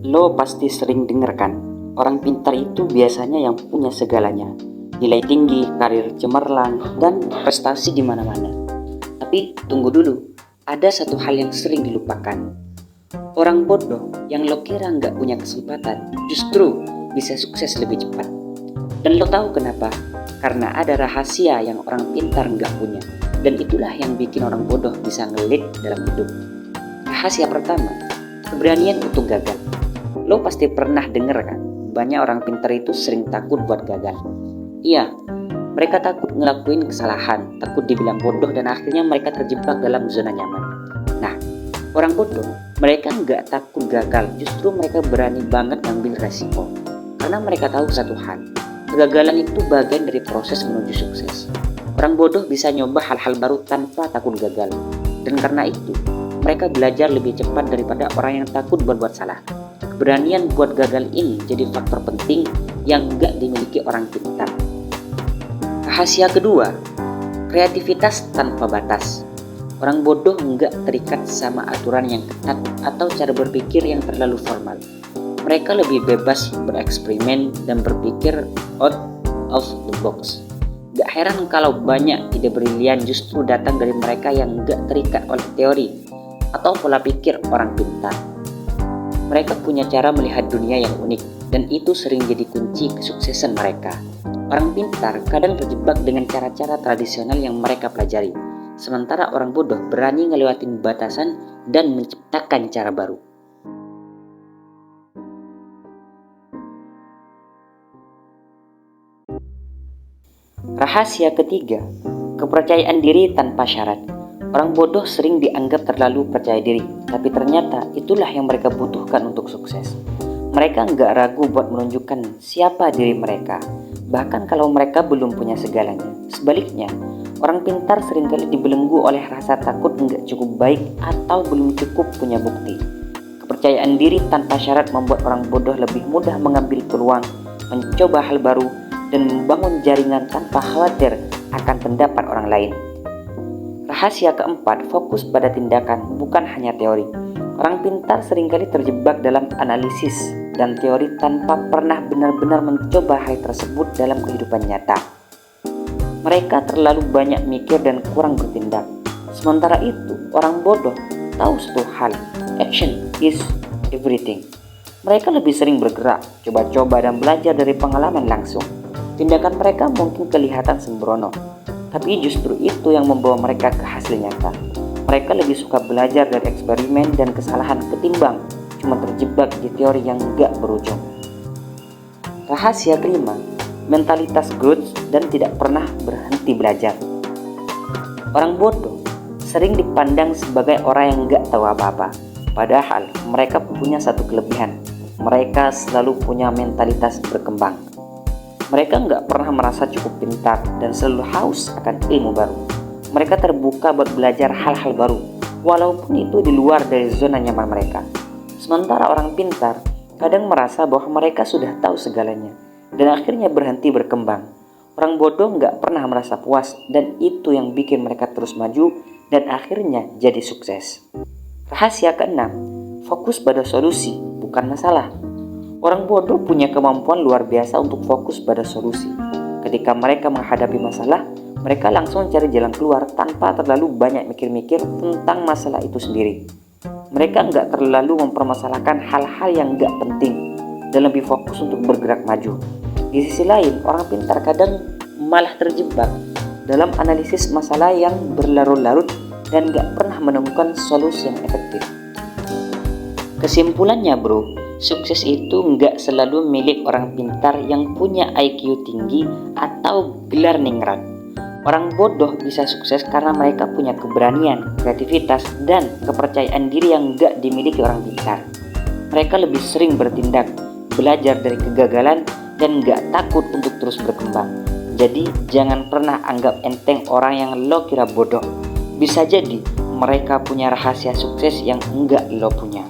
Lo pasti sering denger kan, orang pintar itu biasanya yang punya segalanya. Nilai tinggi, karir cemerlang, dan prestasi di mana-mana. Tapi tunggu dulu, ada satu hal yang sering dilupakan. Orang bodoh yang lo kira nggak punya kesempatan, justru bisa sukses lebih cepat. Dan lo tahu kenapa? Karena ada rahasia yang orang pintar nggak punya. Dan itulah yang bikin orang bodoh bisa ngelit dalam hidup. Rahasia pertama, keberanian untuk gagal. Lo pasti pernah denger kan, banyak orang pintar itu sering takut buat gagal. Iya, mereka takut ngelakuin kesalahan, takut dibilang bodoh, dan akhirnya mereka terjebak dalam zona nyaman. Nah, orang bodoh, mereka nggak takut gagal, justru mereka berani banget ngambil resiko. Karena mereka tahu satu hal, kegagalan itu bagian dari proses menuju sukses. Orang bodoh bisa nyoba hal-hal baru tanpa takut gagal. Dan karena itu, mereka belajar lebih cepat daripada orang yang takut berbuat salah. Keberanian buat gagal ini jadi faktor penting yang nggak dimiliki orang pintar. Rahasia kedua, kreativitas tanpa batas. Orang bodoh nggak terikat sama aturan yang ketat atau cara berpikir yang terlalu formal. Mereka lebih bebas bereksperimen dan berpikir out of the box. Gak heran kalau banyak ide brilian justru datang dari mereka yang nggak terikat oleh teori atau pola pikir orang pintar. Mereka punya cara melihat dunia yang unik, dan itu sering jadi kunci kesuksesan mereka. Orang pintar kadang terjebak dengan cara-cara tradisional yang mereka pelajari, sementara orang bodoh berani ngelewatin batasan dan menciptakan cara baru. Rahasia ketiga, kepercayaan diri tanpa syarat. Orang bodoh sering dianggap terlalu percaya diri, tapi ternyata itulah yang mereka butuhkan untuk sukses. Mereka nggak ragu buat menunjukkan siapa diri mereka, bahkan kalau mereka belum punya segalanya. Sebaliknya, orang pintar seringkali dibelenggu oleh rasa takut nggak cukup baik atau belum cukup punya bukti. Kepercayaan diri tanpa syarat membuat orang bodoh lebih mudah mengambil peluang, mencoba hal baru, dan membangun jaringan tanpa khawatir akan pendapat orang lain. Rahasia keempat, fokus pada tindakan, bukan hanya teori. Orang pintar seringkali terjebak dalam analisis dan teori tanpa pernah benar-benar mencoba hal tersebut dalam kehidupan nyata. Mereka terlalu banyak mikir dan kurang bertindak. Sementara itu, orang bodoh tahu satu hal, action is everything. Mereka lebih sering bergerak, coba-coba, dan belajar dari pengalaman langsung. Tindakan mereka mungkin kelihatan sembrono, tapi justru itu yang membawa mereka ke hasil nyata. Mereka lebih suka belajar dari eksperimen dan kesalahan ketimbang cuma terjebak di teori yang gak berujung. Rahasia kelima, mentalitas growth dan tidak pernah berhenti belajar. Orang bodoh sering dipandang sebagai orang yang gak tahu apa-apa. Padahal mereka punya satu kelebihan, mereka selalu punya mentalitas berkembang. Mereka nggak pernah merasa cukup pintar dan selalu haus akan ilmu baru. Mereka terbuka buat belajar hal-hal baru, walaupun itu di luar dari zona nyaman mereka. Sementara orang pintar kadang merasa bahwa mereka sudah tahu segalanya, dan akhirnya berhenti berkembang. Orang bodoh nggak pernah merasa puas, dan itu yang bikin mereka terus maju dan akhirnya jadi sukses. Rahasia keenam, fokus pada solusi, bukan masalah. Orang bodoh punya kemampuan luar biasa untuk fokus pada solusi. Ketika mereka menghadapi masalah, mereka langsung cari jalan keluar tanpa terlalu banyak mikir-mikir tentang masalah itu sendiri. Mereka nggak terlalu mempermasalahkan hal-hal yang nggak penting dan lebih fokus untuk bergerak maju. Di sisi lain, orang pintar kadang malah terjebak dalam analisis masalah yang berlarut-larut dan nggak pernah menemukan solusi yang efektif. Kesimpulannya bro, sukses itu nggak selalu milik orang pintar yang punya IQ tinggi atau gelar ningrat. Orang bodoh bisa sukses karena mereka punya keberanian, kreativitas, dan kepercayaan diri yang nggak dimiliki orang pintar. Mereka lebih sering bertindak, belajar dari kegagalan, dan nggak takut untuk terus berkembang. Jadi jangan pernah anggap enteng orang yang lo kira bodoh. Bisa jadi mereka punya rahasia sukses yang nggak lo punya.